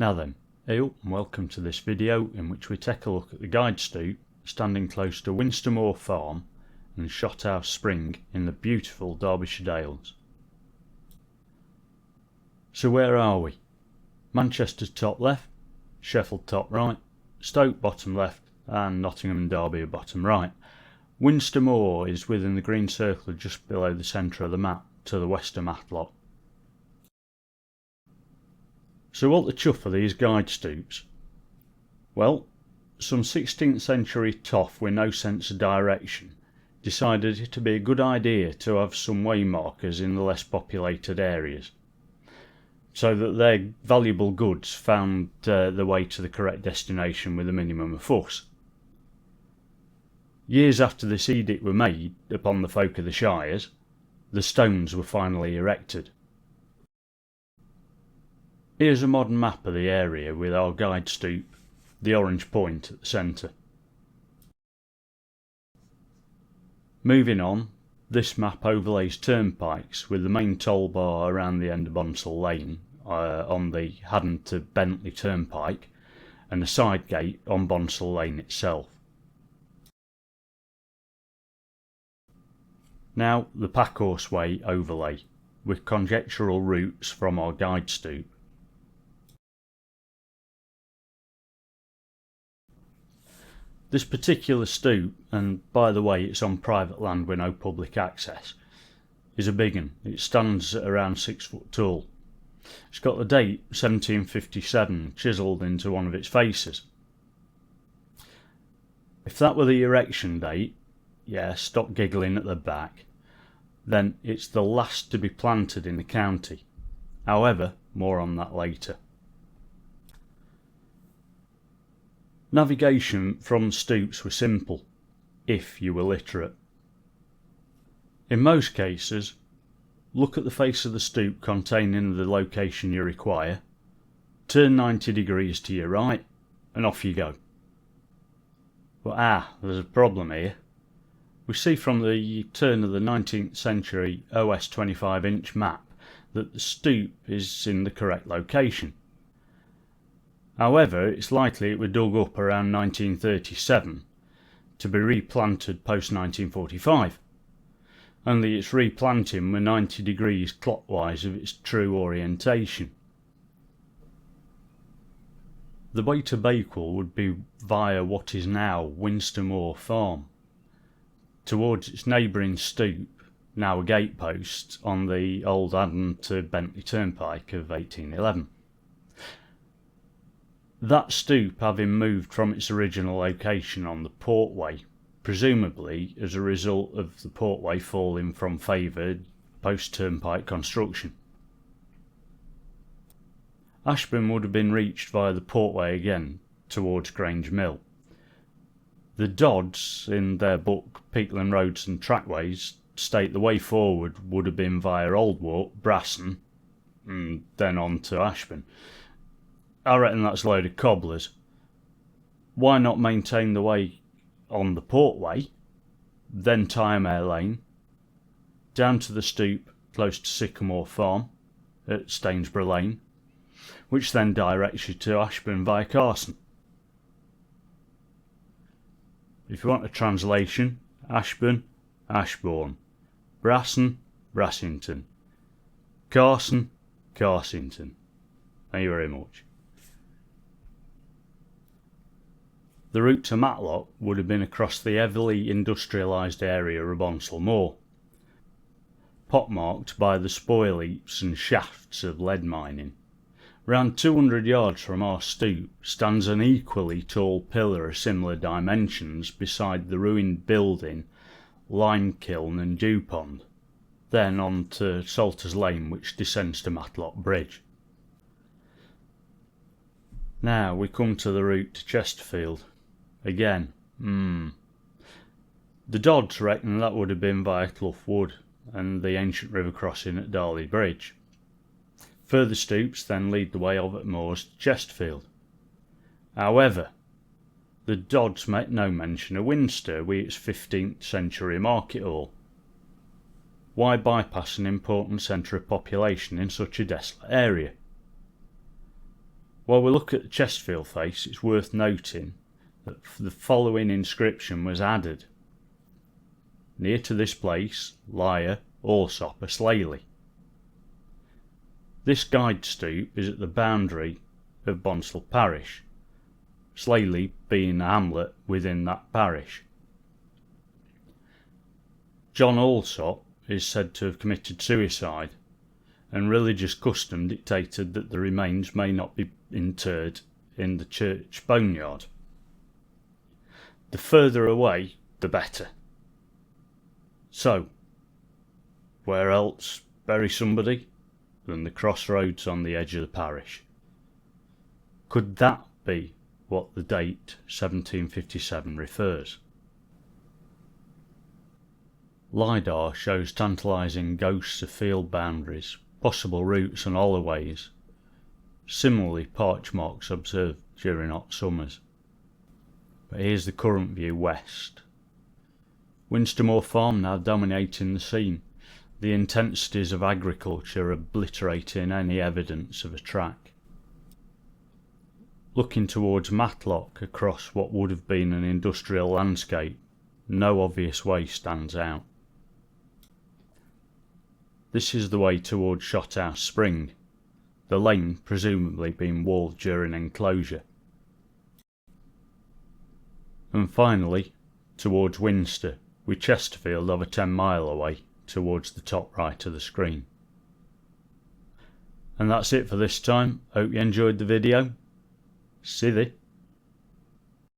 Now then, hey up and welcome to this video in which we take a look at the guide stoop standing close to Winstermoor farm and Shothouse Spring in the beautiful Derbyshire Dales. So where are we? Manchester's top left, Sheffield top right, Stoke bottom left and Nottingham and Derby are bottom right. Winstermoor is within the green circle just below the centre of the map to the west of Matlock. So what the chuff are these guide stoops? Well, some 16th century toff with no sense of direction decided it to be a good idea to have some way markers in the less populated areas, so that their valuable goods found their way to the correct destination with a minimum of fuss. Years after this edict were made upon the folk of the shires, the stones were finally erected. Here's a modern map of the area with our guide stoop, the orange point at the centre. Moving on, this map overlays turnpikes with the main toll bar around the end of Bonsall Lane on the Haddon to Bentley turnpike and a side gate on Bonsall Lane itself. Now the Packhorse Way overlay with conjectural routes from our guide stoop. This particular stoop, and by the way it's on private land with no public access, is a big one. It stands at around 6 foot tall. It's got the date 1757 chiselled into one of its faces. If that were the erection date, yeah, stop giggling at the back, then it's the last to be planted in the county. However, more on that later. Navigation from stoops was simple, if you were literate. In most cases, look at the face of the stoop containing the location you require, turn 90 degrees to your right, and off you go. But there's a problem here. We see from the turn of the 19th century OS 25-inch map that the stoop is in the correct location. However, it's likely it was dug up around 1937 to be replanted post 1945. Only its replanting were 90 degrees clockwise of its true orientation. The way to Bakewell would be via what is now Winstermoor Farm, towards its neighbouring stoop, now a gatepost on the old Haddon to Bentley turnpike of 1811. That stoop having moved from its original location on the Portway, presumably as a result of the Portway falling from favour post-turnpike construction. Ashburn would have been reached via the Portway again towards Grange Mill. The Dodds, in their book Peatland Roads and Trackways, state the way forward would have been via Aldwark, Brasson, and then on to Ashburn. I reckon that's a load of cobblers. Why not maintain the way on the Portway, then Tymere Lane, down to the stoop close to Sycamore Farm at Stainsborough Lane, which then directs you to Ashburn via Carson. If you want a translation, Ashburn, Ashbourne, Brasson, Brassington, Carson, Carsington. Thank you very much. The route to Matlock would have been across the heavily industrialised area of Bonsall Moor, pockmarked by the spoil heaps and shafts of lead mining. Around 200 yards from our stoop stands an equally tall pillar of similar dimensions beside the ruined building, lime kiln and dew pond, then on to Salters Lane which descends to Matlock Bridge. Now we come to the route to Chesterfield. Again, the Dodds reckon that would have been via Clough Wood and the ancient river crossing at Darley Bridge. Further stoops then lead the way over at Moors to Chesterfield. However, the Dodds make no mention of Winster with its 15th century market hall. Why bypass an important centre of population in such a desolate area? While we look at the Chesterfield face, it's worth noting that the following inscription was added. Near to this place, Lyre, Allsop, Slaley. This guide stoop is at the boundary of Bonsall parish, Slaley being a hamlet within that parish. John Allsop is said to have committed suicide, and religious custom dictated that the remains may not be interred in the church boneyard. The further away, the better. So, where else bury somebody than the crossroads on the edge of the parish? Could that be what the date 1757 refers? LiDAR shows tantalising ghosts of field boundaries, possible routes and holloways. Similarly, parch marks observed during hot summers. But here's the current view west. Winstermoor farm now dominating the scene, the intensities of agriculture obliterating any evidence of a track. Looking towards Matlock across what would have been an industrial landscape, no obvious way stands out. This is the way towards Shothouse Spring, the lane presumably being walled during enclosure. And finally, towards Winster, with Chesterfield over 10 mile away towards the top right of the screen. And that's it for this time. Hope you enjoyed the video. See thee.